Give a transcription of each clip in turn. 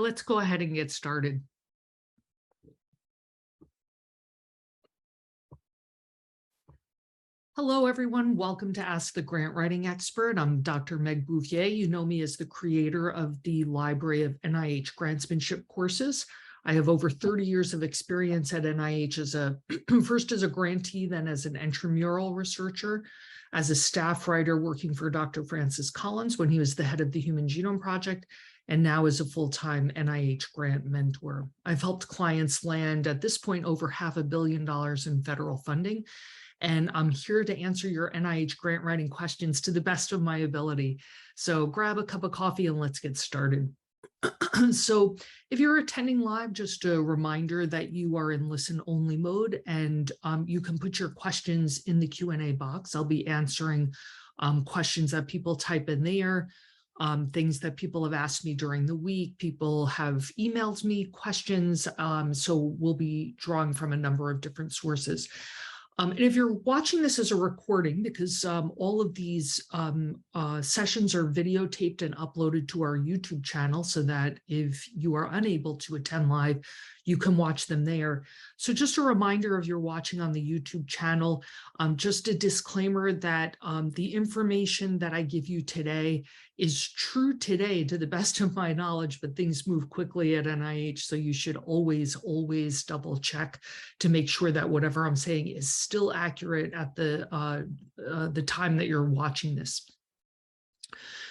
Let's go ahead and get started. Hello, everyone. Welcome to Ask the Grant Writing Expert. I'm Dr. Meg Bouvier. You know me as the creator of the Library of NIH Grantsmanship courses. I have over 30 years of experience at NIH as first as a grantee, then as an intramural researcher, as a staff writer working for Dr. Francis Collins when he was the head of the Human Genome Project, and now as a full-time NIH grant mentor. I've helped clients land, at this point, over $500 million in federal funding, and I'm here to answer your NIH grant writing questions to the best of my ability. So grab a cup of coffee and let's get started. So if you're attending live, just a reminder that you are in listen-only mode, and you can put your questions in the Q&A box. I'll be answering questions that people type in there, things that people have asked me during the week. People have emailed me questions, so we'll be drawing from a number of different sources. And if you're watching this as a recording, because all of these sessions are videotaped and uploaded to our YouTube channel, so that if you are unable to attend live, you can watch them there. So just a reminder, if you're watching on the YouTube channel, just a disclaimer that the information that I give you today is true today to the best of my knowledge, but things move quickly at NIH, so you should always double check to make sure that whatever I'm saying is still accurate at the time that you're watching this.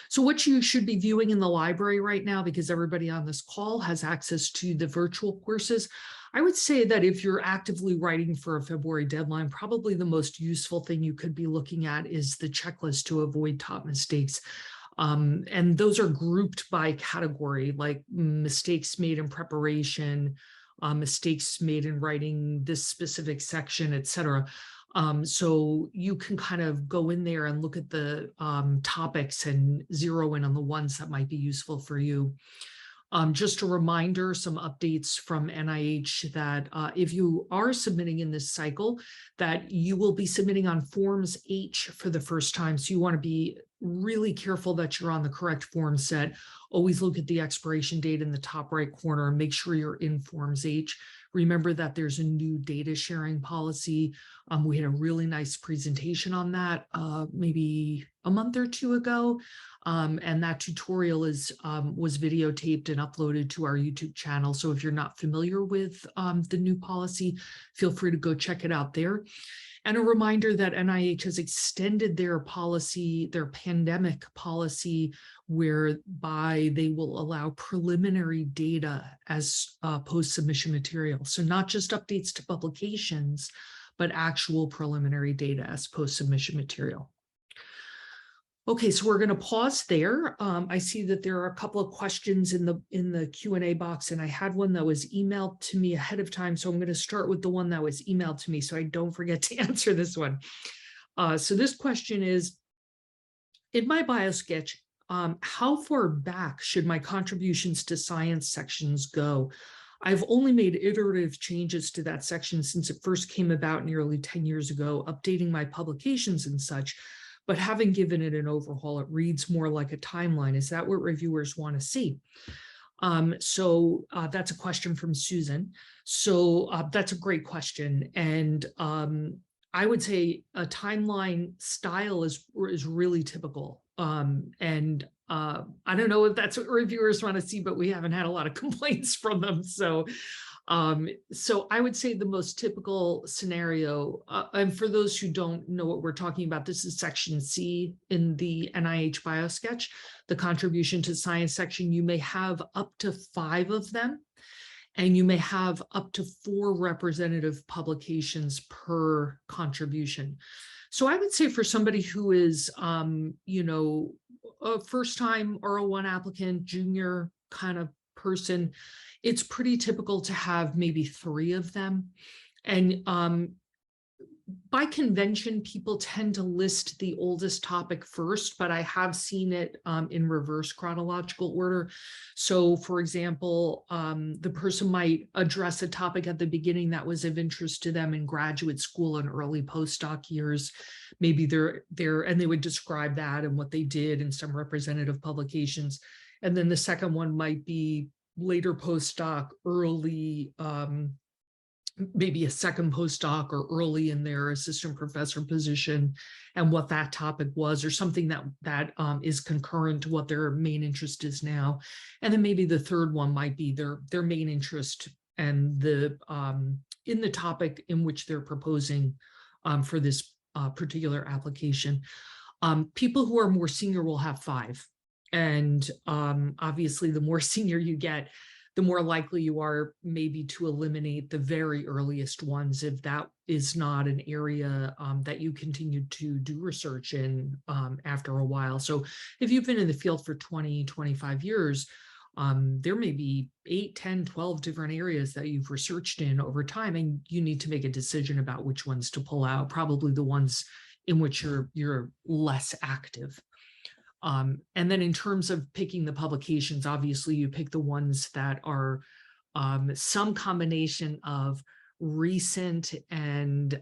So what you should be viewing in the library right now, because everybody on this call has access to the virtual courses, I would say that if you're actively writing for a February deadline, probably the most useful thing you could be looking at is the checklist to avoid top mistakes. And those are grouped by category, like mistakes made in preparation, mistakes made in writing this specific section, et cetera. So you can kind of go in there and look at the topics and zero in on the ones that might be useful for you. Just a reminder, some updates from NIH that if you are submitting in this cycle, that you will be submitting on Forms H for the first time. So you want to be really careful that you're on the correct form set. Always look at the expiration date in the top right corner and make sure you're in Forms H. Remember that there's a new data sharing policy. We had a really nice presentation on that maybe a month or two ago. And that tutorial was videotaped and uploaded to our YouTube channel. So if you're not familiar with the new policy, feel free to go check it out there. And a reminder that NIH has extended their policy, their pandemic policy, whereby they will allow preliminary data as post-submission material. So not just updates to publications, but actual preliminary data as post-submission material. Okay, so we're going to pause there. I see that there are a couple of questions in the Q&A box, and I had one that was emailed to me ahead of time, so I'm going to start with the one that was emailed to me so I don't forget to answer this one. So this question is, in my biosketch, how far back should my contributions to science sections go? I've only made iterative changes to that section since it first came about nearly 10 years ago, updating my publications and such. But having given it an overhaul, it reads more like a timeline. Is that what reviewers want to see? So that's a question from Susan. So that's a great question. And I would say a timeline style is really typical. And I don't know if that's what reviewers want to see, but we haven't had a lot of complaints from them. So I would say the most typical scenario, and for those who don't know what we're talking about, this is section C in the NIH biosketch, the contribution to science section. You may have up to 5 of them, and you may have up to 4 representative publications per contribution. So I would say for somebody who is, you know, a first-time R01 applicant, junior kind of person, it's pretty typical to have maybe 3 of them. And by convention, people tend to list the oldest topic first, but I have seen it in reverse chronological order. So for example, the person might address a topic at the beginning that was of interest to them in graduate school and early postdoc years. Maybe and they would describe that and what they did in some representative publications. And then the second one might be later postdoc, early, maybe a second postdoc or early in their assistant professor position, and what that topic was, or something that is concurrent to what their main interest is now. And then maybe the third one might be their main interest and the in the topic in which they're proposing for this particular application. People who are more senior will have 5. And obviously, the more senior you get, the more likely you are maybe to eliminate the very earliest ones if that is not an area that you continue to do research in after a while. So if you've been in the field for 20, 25 years, there may be 8, 10, 12 different areas that you've researched in over time, and you need to make a decision about which ones to pull out, probably the ones in which you're less active. And then in terms of picking the publications, obviously you pick the ones that are some combination of recent and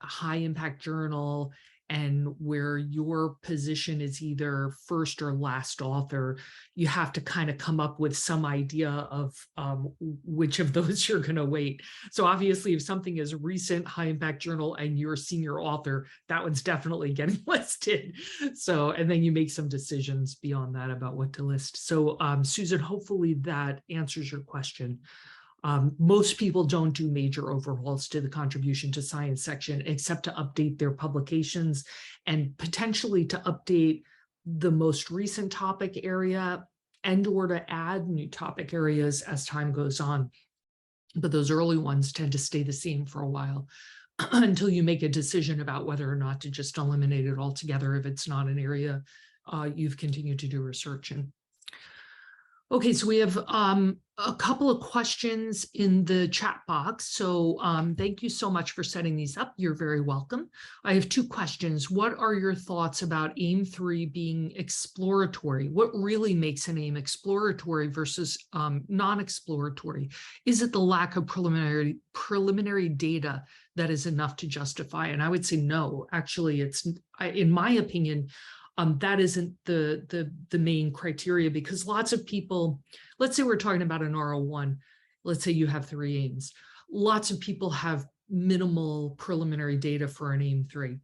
high impact journal, and where your position is either first or last author. You have to kind of come up with some idea of which of those you're going to weight. So obviously, if something is recent, high impact journal, and you're senior author, that one's definitely getting listed. So, and then you make some decisions beyond that about what to list. So Susan, hopefully that answers your question. Most people don't do major overhauls to the contribution to science section, except to update their publications and potentially to update the most recent topic area and or to add new topic areas as time goes on. But those early ones tend to stay the same for a while until you make a decision about whether or not to just eliminate it altogether if it's not an area you've continued to do research in. Okay, so we have a couple of questions in the chat box. So thank you so much for setting these up. You're very welcome. I have 2 questions. What are your thoughts about AIM 3 being exploratory? What really makes an AIM exploratory versus non-exploratory? Is it the lack of preliminary data that is enough to justify? And I would say no. Actually, it's, in my opinion, that isn't the main criteria, because lots of people, let's say we're talking about an R01, let's say you have 3 aims. Lots of people have minimal preliminary data for an aim 3.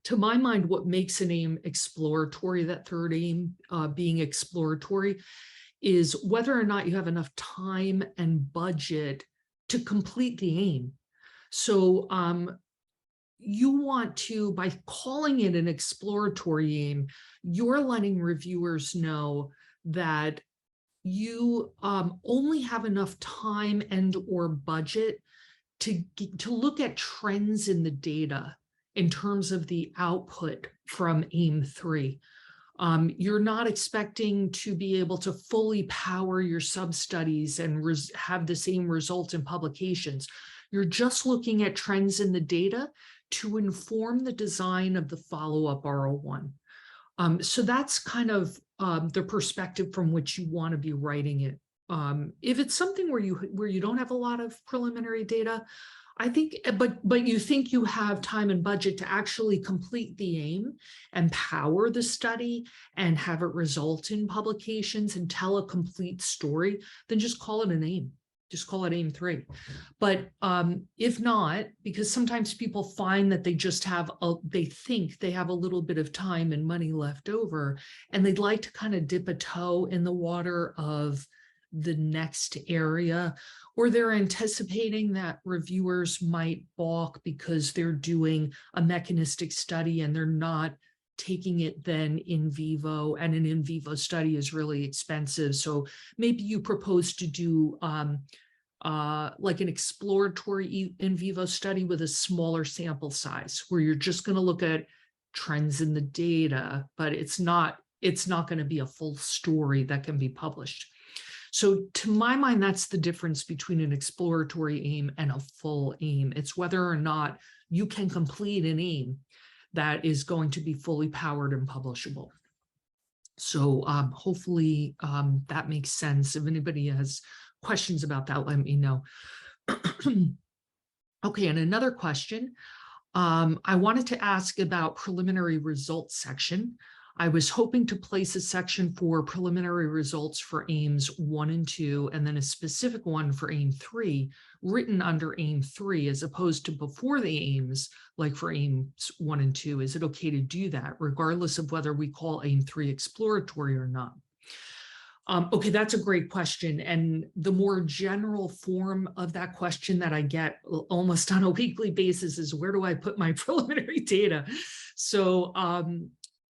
To my mind, what makes an aim exploratory, that third aim being exploratory, is whether or not you have enough time and budget to complete the aim. So you want to, by calling it an exploratory aim, you're letting reviewers know that you only have enough time and or budget to look at trends in the data in terms of the output from AIM 3. You're not expecting to be able to fully power your sub-studies and have the same result in publications. You're just looking at trends in the data to inform the design of the follow-up R01. So that's kind of the perspective from which you want to be writing it. If it's something where you don't have a lot of preliminary data, I think, but you think you have time and budget to actually complete the aim and power the study and have it result in publications and tell a complete story, then just call it an aim. Just call it AIM 3. But if not, because sometimes people find that they just have, they think they have a little bit of time and money left over, and they'd like to kind of dip a toe in the water of the next area, or they're anticipating that reviewers might balk because they're doing a mechanistic study and they're not taking it then in vivo, and an in vivo study is really expensive. So maybe you propose to do like an exploratory in vivo study with a smaller sample size, where you're just going to look at trends in the data, but it's not going to be a full story that can be published. So to my mind, that's the difference between an exploratory aim and a full aim. It's whether or not you can complete an aim that is going to be fully powered and publishable. So hopefully that makes sense. If anybody has questions about that, let me know. Okay, and another question. I wanted to ask about preliminary results section. I was hoping to place a section for preliminary results for aims 1 and 2, and then a specific one for aim 3, written under aim 3, as opposed to before the aims, like for aims 1 and 2. Is it okay to do that, regardless of whether we call aim 3 exploratory or not? Okay, that's a great question. And the more general form of that question that I get almost on a weekly basis is, where do I put my preliminary data? So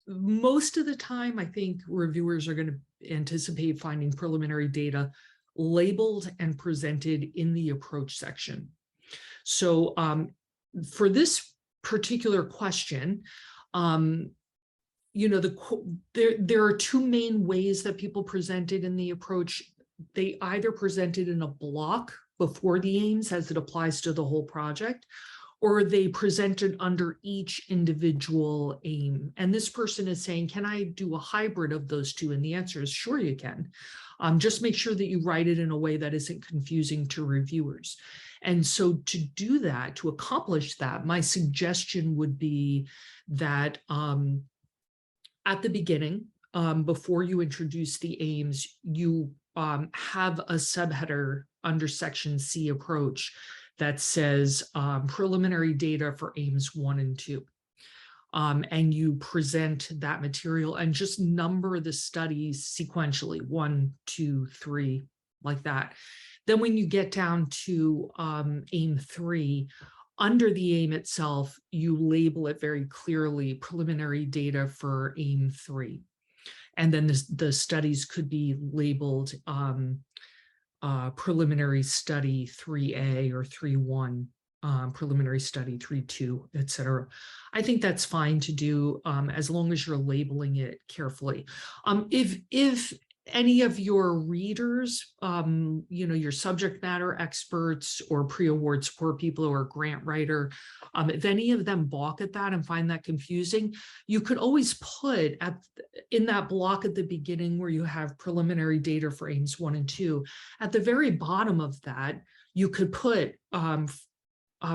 most of the time, I think reviewers are going to anticipate finding preliminary data labeled and presented in the approach section. So for this particular question, there are two main ways that people present it in the approach. They either present it in a block before the aims as it applies to the whole project, or they present it under each individual aim. And this person is saying, can I do a hybrid of those two? And the answer is sure you can. Just make sure that you write it in a way that isn't confusing to reviewers. And so to do that, to accomplish that, my suggestion would be that at the beginning, before you introduce the aims, you have a subheader under section C approach that says preliminary data for aims 1 and 2. And you present that material and just number the studies sequentially, 1, 2, 3, like that. Then when you get down to aim 3, under the aim itself, you label it very clearly, preliminary data for aim 3. And then the studies could be labeled preliminary study 3A or 3.1, preliminary study 3.2, et cetera. I think that's fine to do as long as you're labeling it carefully. If any of your readers, your subject matter experts or pre-award support people or grant writer, if any of them balk at that and find that confusing, you could always put in that block at the beginning where you have preliminary data for aims 1 and 2, at the very bottom of that, you could put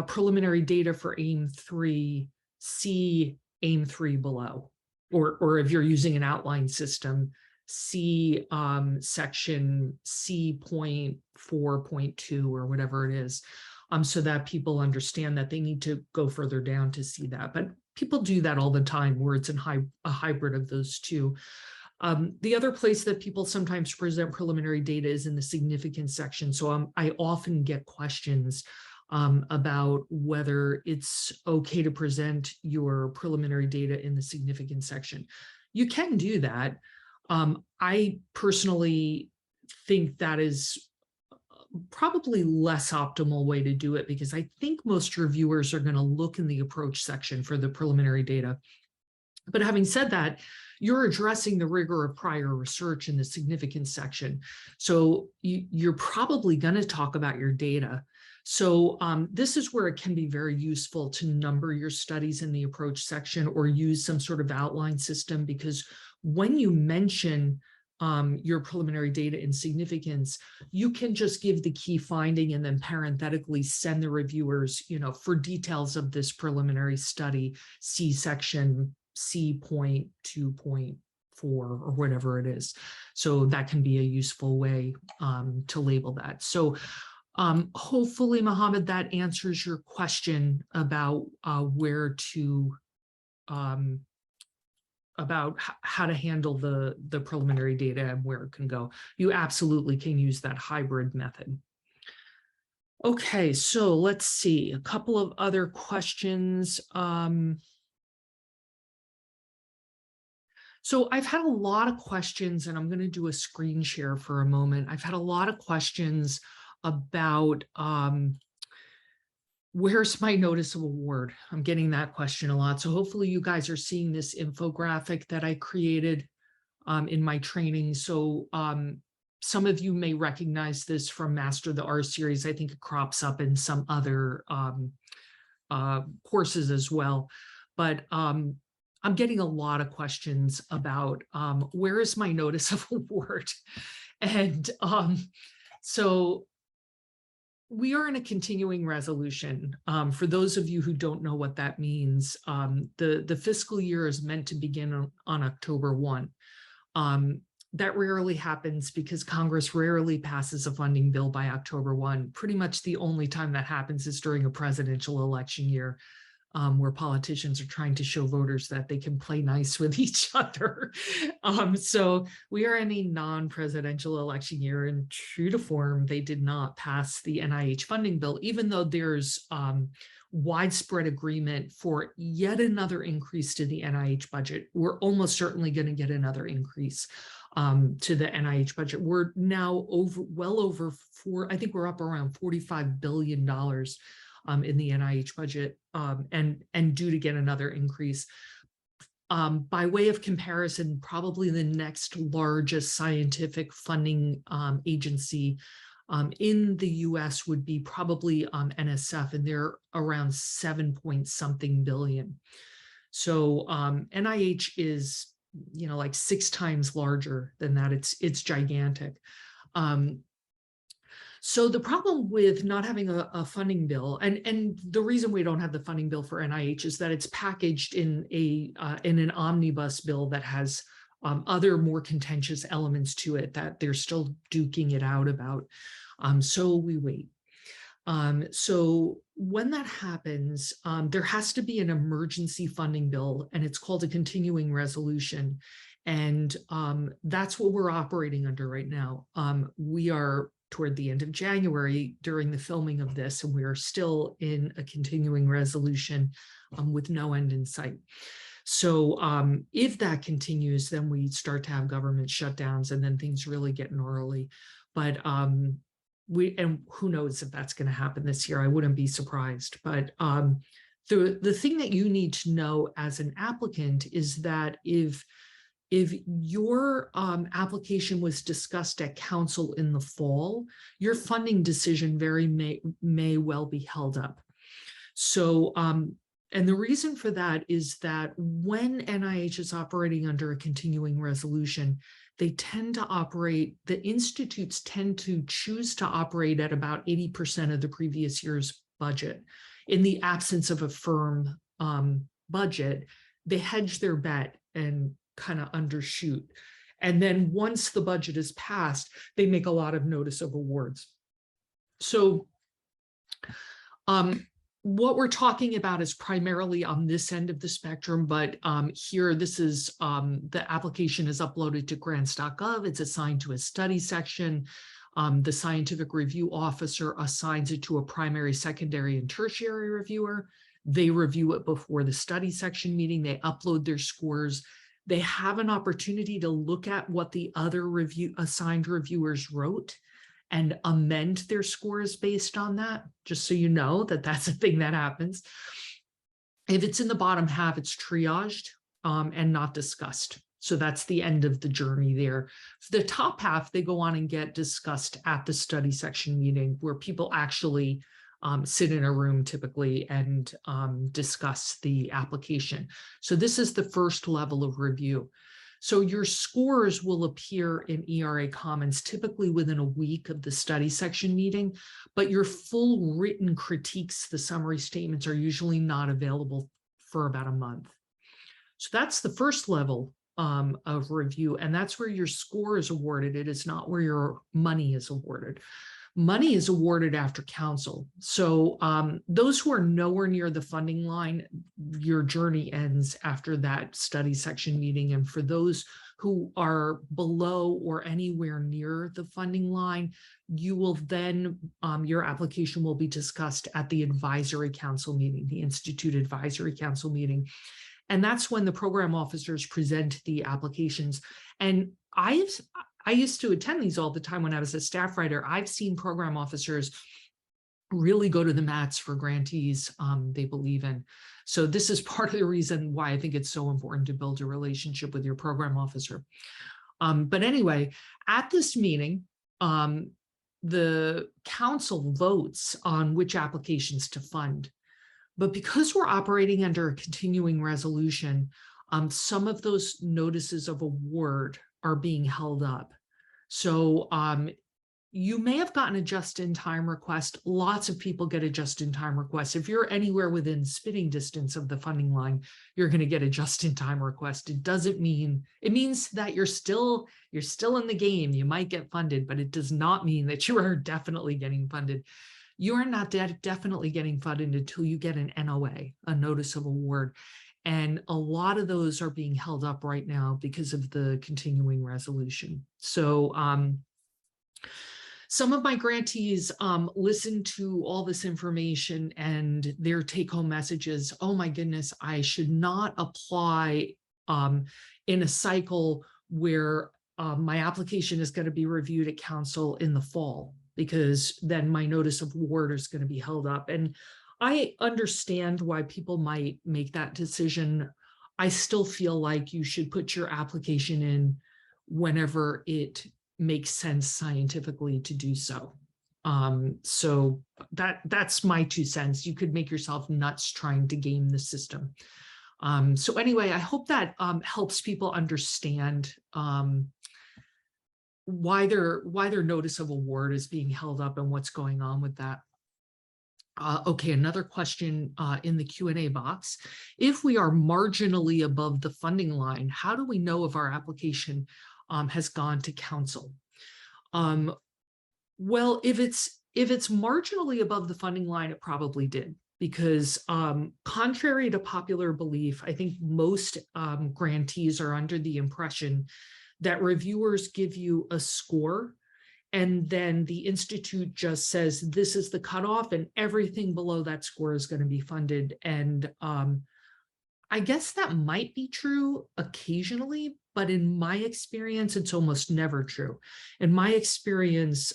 preliminary data for aim 3, see aim 3 below, or if you're using an outline system, see section C.4.2 or whatever it is, so that people understand that they need to go further down to see that. But people do that all the time where it's a hybrid of those two. The other place that people sometimes present preliminary data is in the significance section. So I often get questions about whether it's okay to present your preliminary data in the significance section. You can do that. I personally think that is probably less optimal way to do it, because I think most reviewers are going to look in the approach section for the preliminary data. But having said that, you're addressing the rigor of prior research in the significance section. So you're probably going to talk about your data. So this is where it can be very useful to number your studies in the approach section or use some sort of outline system, because when you mention your preliminary data in significance, you can just give the key finding and then parenthetically send the reviewers, for details of this preliminary study, see section C.2.4 or whatever it is. So that can be a useful way to label that. So hopefully, Mohammed, that answers your question about where to about how to handle the preliminary data and where it can go. You absolutely can use that hybrid method. Okay, so let's see, a couple of other questions. So I've had a lot of questions, and I'm going to do a screen share for a moment. I've had a lot of questions about where's my notice of award? I'm getting that question a lot. So hopefully you guys are seeing this infographic that I created in my training. So some of you may recognize this from Master the R series. I think it crops up in some other courses as well. But I'm getting a lot of questions about where is my notice of award? And so We are in a continuing resolution. For those of you who don't know what that means, the fiscal year is meant to begin on October 1. That rarely happens because Congress rarely passes a funding bill by October 1. Pretty much the only time that happens is during a presidential election year, where politicians are trying to show voters that they can play nice with each other. So we are in a non-presidential election year, and true to form, they did not pass the NIH funding bill, even though there's widespread agreement for yet another increase to the NIH budget. We're almost certainly going to get another increase to the NIH budget. We're now well over I think we're up around $45 billion in the NIH budget, and due to get another increase. By way of comparison, probably the next largest scientific funding agency in the US would be probably NSF, and they're around 7-point-something billion. So NIH is, like 6 times larger than that. It's gigantic. So the problem with not having a funding bill, and the reason we don't have the funding bill for NIH is that it's packaged in an omnibus bill that has other more contentious elements to it that they're still duking it out about. So we wait. So when that happens, there has to be an emergency funding bill, and it's called a continuing resolution. And that's what we're operating under right now. We are toward the end of January during the filming of this, and we are still in a continuing resolution with no end in sight. So if that continues, then we start to have government shutdowns, and then things really get gnarly. But and who knows if that's going to happen this year? I wouldn't be surprised. But the thing that you need to know as an applicant is that if your application was discussed at council in the fall, your funding decision may well be held up. So, and the reason for that is that when NIH is operating under a continuing resolution, they tend to operate, the institutes tend to choose to operate at about 80% of the previous year's budget. In the absence of a firm budget, they hedge their bet and kind of undershoot. And then once the budget is passed, they make a lot of notice of awards. So what we're talking about is primarily on this end of the spectrum, but here, this is the application is uploaded to grants.gov. It's assigned to a study section. The scientific review officer assigns it to a primary, secondary, and tertiary reviewer. They review it before the study section meeting. They upload their scores. They have an opportunity to look at what the other assigned reviewers wrote and amend their scores based on that, just so you know that that's a thing that happens. If it's in the bottom half, it's triaged and not discussed. So that's the end of the journey there. For the top half, they go on and get discussed at the study section meeting, where people actually sit in a room typically and discuss the application. So this is the first level of review. So your scores will appear in ERA Commons typically within a week of the study section meeting, but your full written critiques, the summary statements, are usually not available for about a month. So that's the first level of review, and that's where your score is awarded. It is not where your money is awarded. Money is awarded after council. So those who are nowhere near the funding line, your journey ends after that study section meeting. And for those who are below or anywhere near the funding line, you will then, your application will be discussed at the advisory council meeting, the Institute Advisory Council meeting. And that's when the program officers present the applications. And I used to attend these all the time when I was a staff writer. I've seen program officers really go to the mats for grantees they believe in. So this is part of the reason why I think it's so important to build a relationship with your program officer. But anyway, at this meeting, the council votes on which applications to fund. But because we're operating under a continuing resolution, some of those notices of award are being held up. So you may have gotten a just-in-time request. Lots of people get a just-in-time request. If you're anywhere within spitting distance of the funding line, you're going to get a just-in-time request. It doesn't mean, it means that you're still in the game. You might get funded, but it does not mean that you are definitely getting funded. You are not definitely getting funded until you get an NOA, a notice of award. And a lot of those are being held up right now because of the continuing resolution. So, some of my grantees listen to all this information and their take-home messages, oh my goodness, I should not apply in a cycle where my application is going to be reviewed at council in the fall, because then my notice of award is going to be held up. And I understand why people might make that decision. I still feel like you should put your application in whenever it makes sense scientifically to do so. So that's my 2 cents. You could make yourself nuts trying to game the system. So anyway, I hope that helps people understand why their notice of award is being held up and what's going on with that. Okay, another question in the Q&A box. If we are marginally above the funding line, how do we know if our application has gone to council? Well, if it's marginally above the funding line, it probably did, because contrary to popular belief, I think most grantees are under the impression that reviewers give you a score and then the institute just says this is the cutoff and everything below that score is going to be funded. And I guess that might be true occasionally, but in my experience, it's almost never true. In my experience,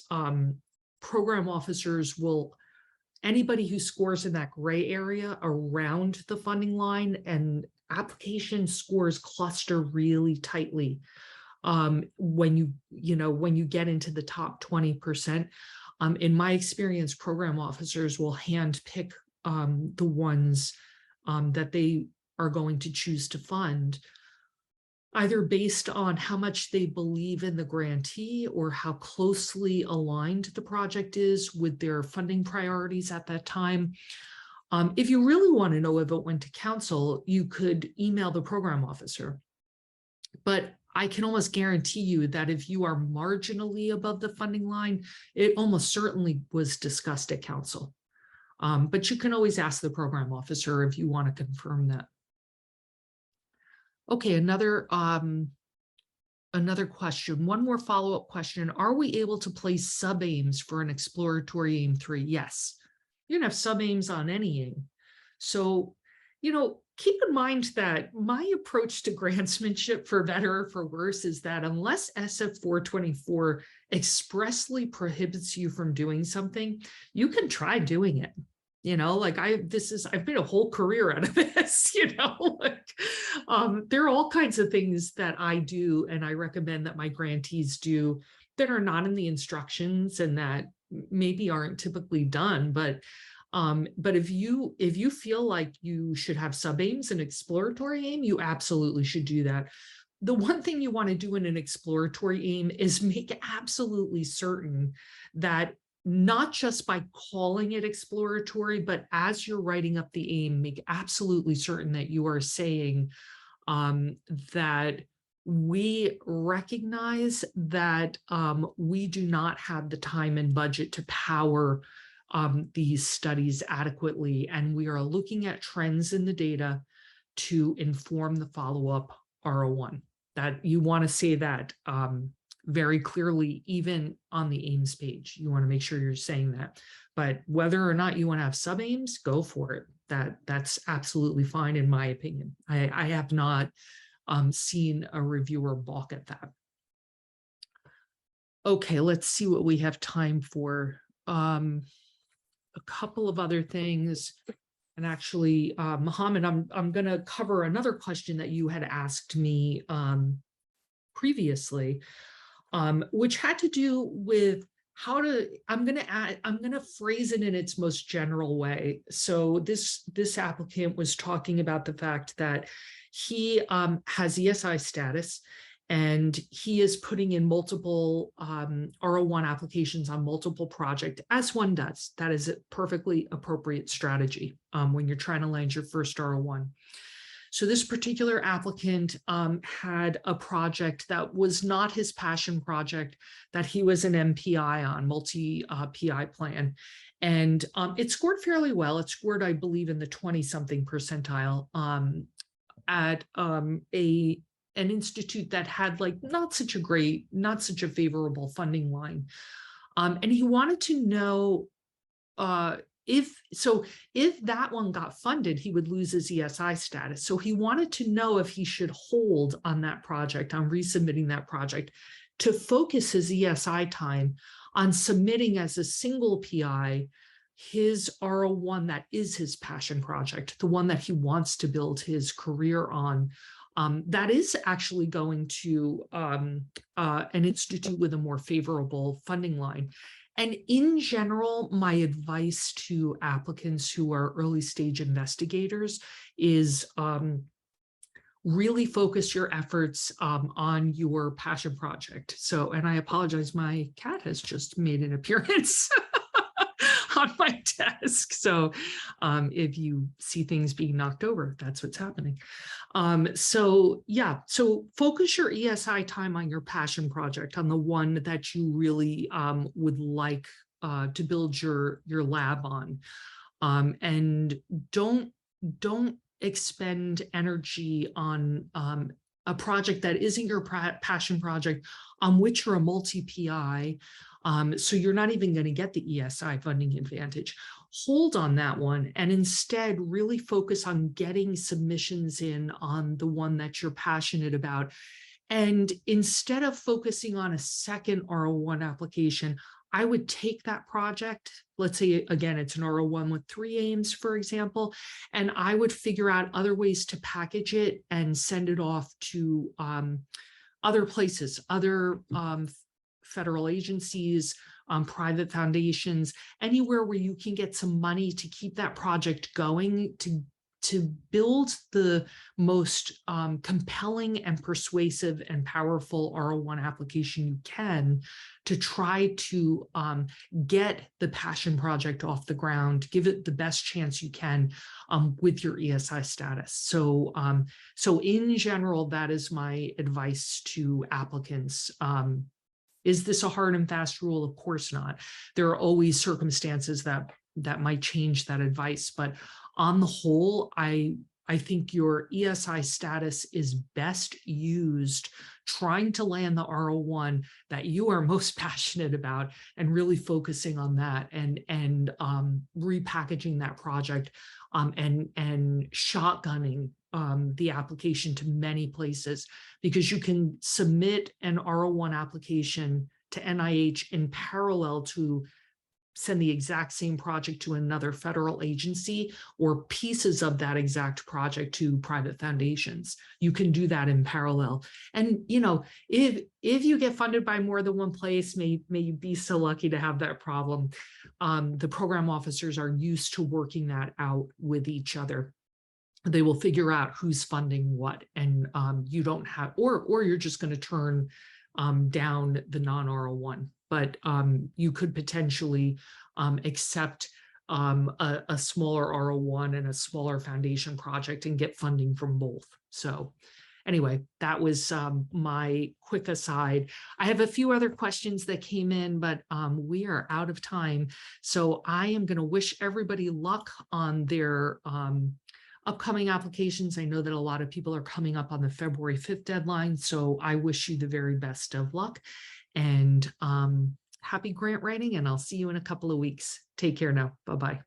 program officers will, anybody who scores in that gray area around the funding line, and application scores cluster really tightly when you get into the top 20%. In my experience, program officers will hand pick the ones that they are going to choose to fund, either based on how much they believe in the grantee or how closely aligned the project is with their funding priorities at that time. If you really want to know if it went to council, you could email the program officer. But I can almost guarantee you that if you are marginally above the funding line, it almost certainly was discussed at council. But you can always ask the program officer if you want to confirm that. Okay, another question, one more follow-up question. Are we able to place sub-aims for an exploratory aim 3? Yes, you can have sub-aims on any aim. So, keep in mind that my approach to grantsmanship, for better or for worse, is that unless SF 424 expressly prohibits you from doing something, you can try doing it. Like I've made a whole career out of this, there are all kinds of things that I do and I recommend that my grantees do that are not in the instructions and that maybe aren't typically done. But if you feel like you should have sub-aims and exploratory aim, you absolutely should do that. The one thing you want to do in an exploratory aim is make absolutely certain that not just by calling it exploratory, but as you're writing up the aim, make absolutely certain that you are saying that we recognize that we do not have the time and budget to power these studies adequately, and we are looking at trends in the data to inform the follow-up R01. That you want to say that very clearly, even on the aims page. You want to make sure you're saying that. But whether or not you want to have sub-aims, go for it. That's absolutely fine in my opinion. I have not seen a reviewer balk at that. Okay, let's see what we have time for. A couple of other things. And actually, Mohammed, I'm going to cover another question that you had asked me previously, which had to do with how to, I'm going to phrase it in its most general way. So this applicant was talking about the fact that he has ESI status And he is putting in multiple R01 applications on multiple projects, as one does. That is a perfectly appropriate strategy when you're trying to land your first R01. So this particular applicant had a project that was not his passion project, that he was an MPI on, multi-PI plan. And it scored fairly well. It scored, I believe, in the 20-something percentile at an institute that had like not such a favorable funding line. And he wanted to know if that one got funded, he would lose his ESI status. So he wanted to know if he should hold on that project, on resubmitting that project, to focus his ESI time on submitting as a single PI his R01 that is his passion project, the one that he wants to build his career on. That is actually going to an institute with a more favorable funding line. And in general, my advice to applicants who are early stage investigators is really focus your efforts on your passion project. So, and I apologize, my cat has just made an appearance on my desk. So if you see things being knocked over, that's what's happening. So yeah, so focus your ESI time on your passion project, on the one that you really would like to build your lab on. And don't expend energy on a project that isn't your passion project, on which you're a multi-PI. So you're not even going to get the ESI funding advantage. Hold on that one and instead really focus on getting submissions in on the one that you're passionate about. And instead of focusing on a second R01 application, I would take that project, let's say, again, it's an R01 with 3 aims, for example, and I would figure out other ways to package it and send it off to other places, other federal agencies, private foundations, anywhere where you can get some money to keep that project going, to build the most compelling and persuasive and powerful R01 application you can, to try to get the passion project off the ground, give it the best chance you can with your ESI status. So, so in general, that is my advice to applicants. Is this a hard and fast rule? Of course not. There are always circumstances that might change that advice, but on the whole, I think your ESI status is best used trying to land the R01 that you are most passionate about, and really focusing on that, and repackaging that project, and shotgunning the application to many places, because you can submit an R01 application to NIH in parallel to send the exact same project to another federal agency, or pieces of that exact project to private foundations. You can do that in parallel. And, you know, if you get funded by more than one place, may you be so lucky to have that problem. The program officers are used to working that out with each other. They will figure out who's funding what, and you don't have, or you're just going to turn down the non-R01. But you could potentially accept a smaller R01 and a smaller foundation project and get funding from both. So anyway, that was my quick aside. I have a few other questions that came in, but we are out of time. So I am going to wish everybody luck on their upcoming applications. I know that a lot of people are coming up on the February 5th deadline, so I wish you the very best of luck. And happy grant writing, and I'll see you in a couple of weeks. Take care now. Bye-bye.